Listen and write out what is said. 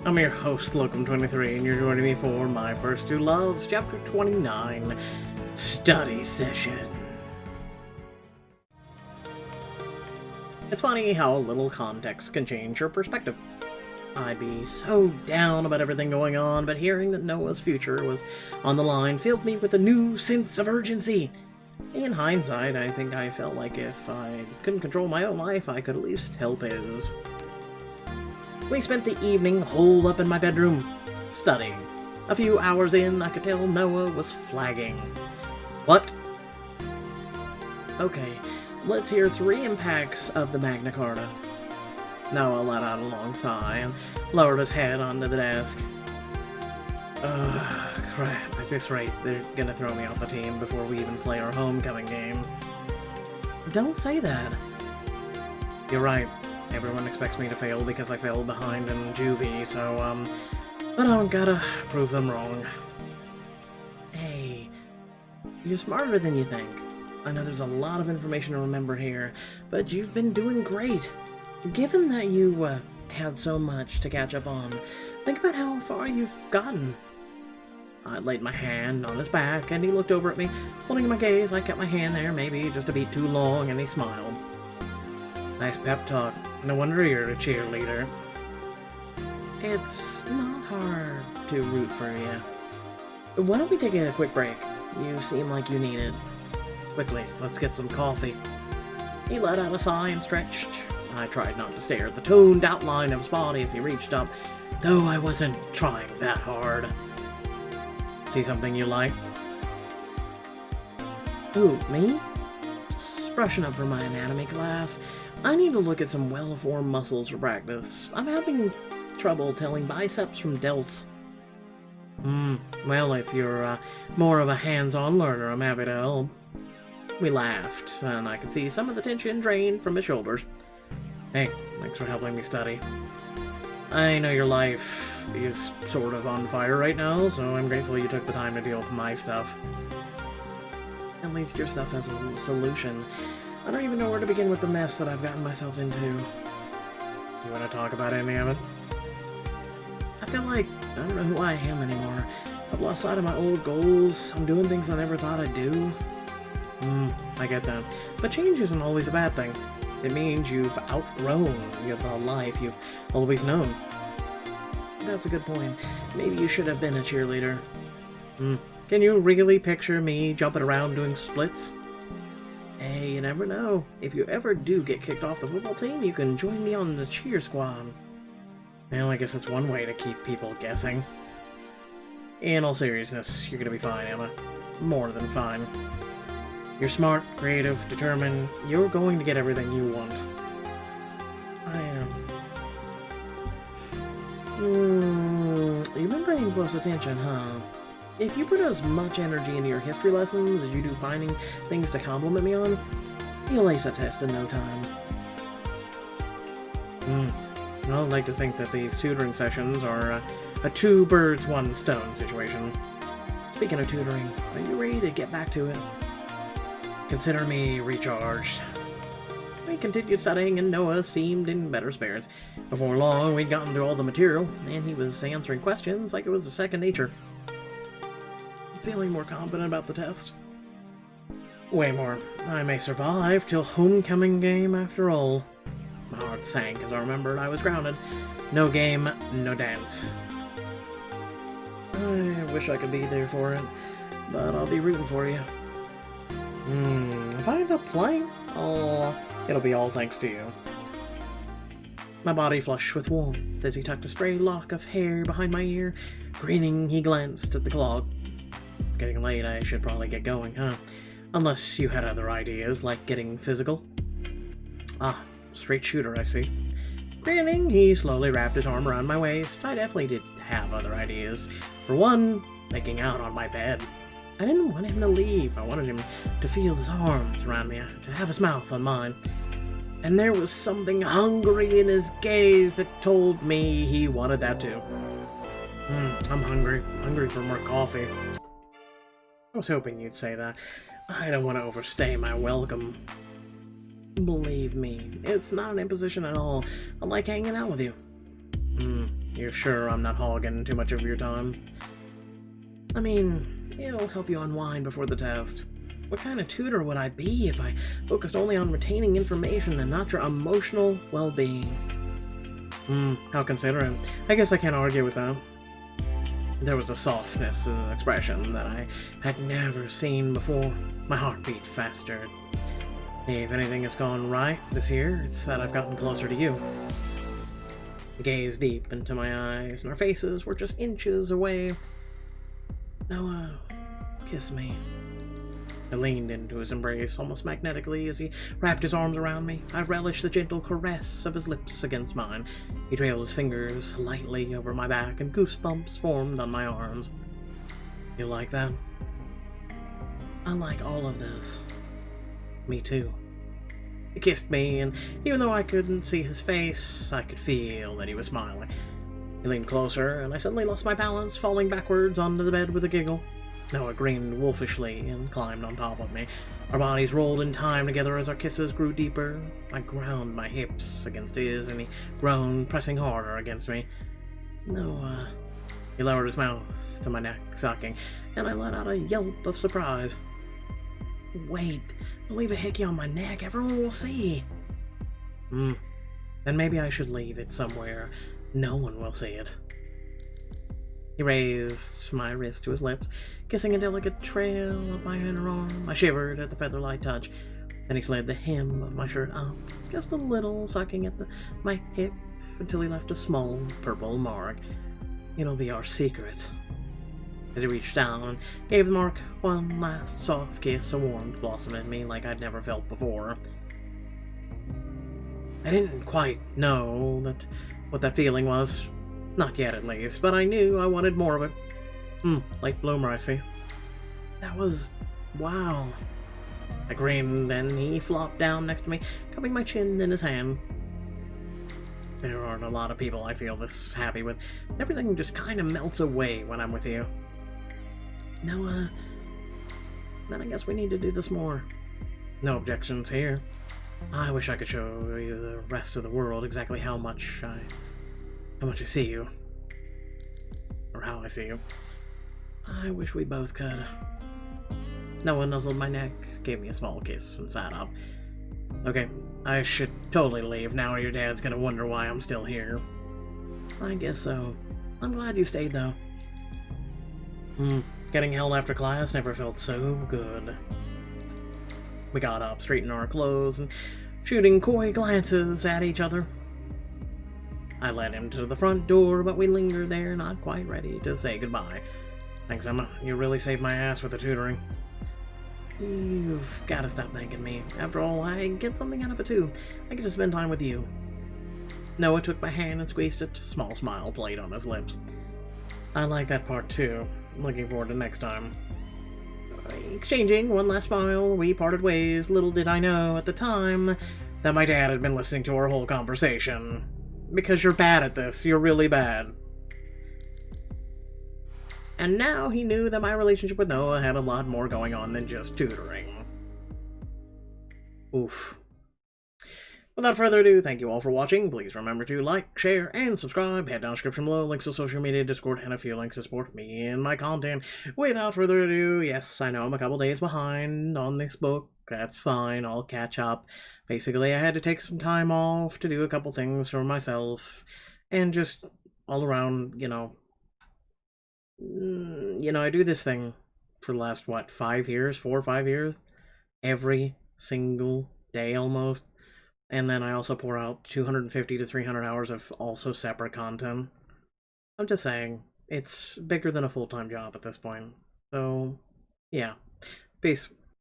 I'm your host, Locum23, and you're joining me for My First Two Loves, Chapter 29, Study Session. It's funny how a little context can change your perspective. I'd be so down about everything going on, but hearing that Noah's future was on the line filled me with a new sense of urgency. In hindsight, I think I felt like if I couldn't control my own life, I could at least help his. We spent the evening holed up in my bedroom, studying. A few hours in, I could tell Noah was flagging. What? Okay, let's hear 3 impacts of the Magna Carta. Noah let out a long sigh and lowered his head onto the desk. Crap, at this rate, they're gonna throw me off the team before we even play our homecoming game. Don't say that. You're right. Everyone expects me to fail because I fell behind in juvie, so, but I gotta prove them wrong. Hey, you're smarter than you think. I know there's a lot of information to remember here, but you've been doing great. Given that you, had so much to catch up on, think about how far you've gotten. I laid my hand on his back, and he looked over at me. Holding my gaze, I kept my hand there, maybe just a beat too long, and he smiled. Nice pep talk. No wonder you're a cheerleader. It's not hard to root for you. Why don't we take a quick break? You seem like you need it. Quickly, let's get some coffee. He let out a sigh and stretched. I tried not to stare at the toned outline of his body as he reached up, though I wasn't trying that hard. See something you like? Ooh, me? Just brushing up for my anatomy class. I need to look at some well-formed muscles for practice. I'm having trouble telling biceps from delts. Well, if you're more of a hands-on learner, I'm happy to help. We laughed, and I could see some of the tension drain from his shoulders. Hey, thanks for helping me study. I know your life is sort of on fire right now, so I'm grateful you took the time to deal with my stuff. At least your stuff has a solution. I don't even know where to begin with the mess that I've gotten myself into. You want to talk about any of it? I feel like I don't know who I am anymore. I've lost sight of my old goals. I'm doing things I never thought I'd do. I get that. But change isn't always a bad thing. It means you've outgrown the life you've always known. That's a good point. Maybe you should have been a cheerleader. Can you really picture me jumping around doing splits? Hey, you never know. If you ever do get kicked off the football team, you can join me on the cheer squad. Well, I guess that's one way to keep people guessing. In all seriousness, you're gonna be fine, Emma. More than fine. You're smart, creative, determined. You're going to get everything you want. I am. You've been paying close attention, huh? If you put as much energy into your history lessons as you do finding things to compliment me on, you'll ace a test in no time. I'd like to think that these tutoring sessions are a 2 birds, 1 stone situation. Speaking of tutoring, are you ready to get back to it? Consider me recharged. We continued studying, and Noah seemed in better spirits. Before long, we'd gotten through all the material, and he was answering questions like it was a second nature. Feeling more confident about the test? Way more. I may survive till homecoming game after all. My heart sank as I remembered I was grounded. No game, no dance. I wish I could be there for it, but I'll be rooting for you. If I end up playing, it'll be all thanks to you. My body flushed with warmth as he tucked a stray lock of hair behind my ear. Grinning, he glanced at the clock. It's getting late, I should probably get going, huh? Unless you had other ideas, like getting physical. Straight shooter, I see. Grinning, he slowly wrapped his arm around my waist. I definitely did have other ideas. For one, making out on my bed. I didn't want him to leave. I wanted him to feel his arms around me, to have his mouth on mine. And there was something hungry in his gaze that told me he wanted that too. I'm hungry. Hungry for more coffee. I was hoping you'd say that. I don't want to overstay my welcome. Believe me, it's not an imposition at all. I like hanging out with you. You sure I'm not hogging too much of your time? I mean, it'll help you unwind before the test. What kind of tutor would I be if I focused only on retaining information and not your emotional well-being? How considerate. I guess I can't argue with that. There was a softness in the expression that I had never seen before. My heart beat faster. If anything has gone right this year, it's that I've gotten closer to you. He gazed deep into my eyes, and our faces were just inches away. Noah, kiss me. I leaned into his embrace almost magnetically as he wrapped his arms around me. I relished the gentle caress of his lips against mine. He trailed his fingers lightly over my back, and goosebumps formed on my arms. You like that? I like all of this. Me too. He kissed me, and even though I couldn't see his face, I could feel that he was smiling. He leaned closer, and I suddenly lost my balance, falling backwards onto the bed with a giggle. Noah grinned wolfishly and climbed on top of me. Our bodies rolled in time together as our kisses grew deeper. I ground my hips against his, and he groaned, pressing harder against me. Noah. He lowered his mouth to my neck, sucking, and I let out a yelp of surprise. Wait, don't leave a hickey on my neck. Everyone will see. Then maybe I should leave it somewhere no one will see it. He raised my wrist to his lips, kissing a delicate trail up my inner arm. I shivered at the feather-light touch. Then he slid the hem of my shirt up, just a little, sucking at my hip until he left a small purple mark. It'll be our secret. As he reached down and gave the mark one last soft kiss, a warmth blossomed in me like I'd never felt before. I didn't quite know what that feeling was. Not yet, at least, but I knew I wanted more of it. Late bloomer, I see. That was... wow. I grinned, and he flopped down next to me, cupping my chin in his hand. There aren't a lot of people I feel this happy with. Everything just kind of melts away when I'm with you. No, then I guess we need to do this more. No objections here. I wish I could show you the rest of the world exactly how much I see you. Or how I see you. I wish we both could. Noah nuzzled my neck, gave me a small kiss, and sat up. Okay, I should totally leave now or your dad's gonna wonder why I'm still here. I guess so. I'm glad you stayed, though. Getting held after class never felt so good. We got up, straightened our clothes, and shooting coy glances at each other. I led him to the front door, but we lingered there, not quite ready to say goodbye. Thanks, Emma. You really saved my ass with the tutoring. You've got to stop thanking me. After all, I get something out of it too. I get to spend time with you. Noah took my hand and squeezed it. A small smile played on his lips. I like that part too. Looking forward to next time. Exchanging one last smile, we parted ways. Little did I know at the time that my dad had been listening to our whole conversation. Because you're bad at this. You're really bad. And now he knew that my relationship with Noah had a lot more going on than just tutoring. Oof. Without further ado, thank you all for watching. Please remember to like, share, and subscribe. Head down the description below, links to social media, Discord, and a few links to support me and my content. Without further ado, yes, I know I'm a couple days behind on this book. That's fine, I'll catch up. Basically, I had to take some time off to do a couple things for myself, and just all around, I do this thing for the last, 4 or 5 years? Every single day, almost. And then I also pour out 250 to 300 hours of also separate content. I'm just saying, it's bigger than a full-time job at this point. So, yeah. Peace.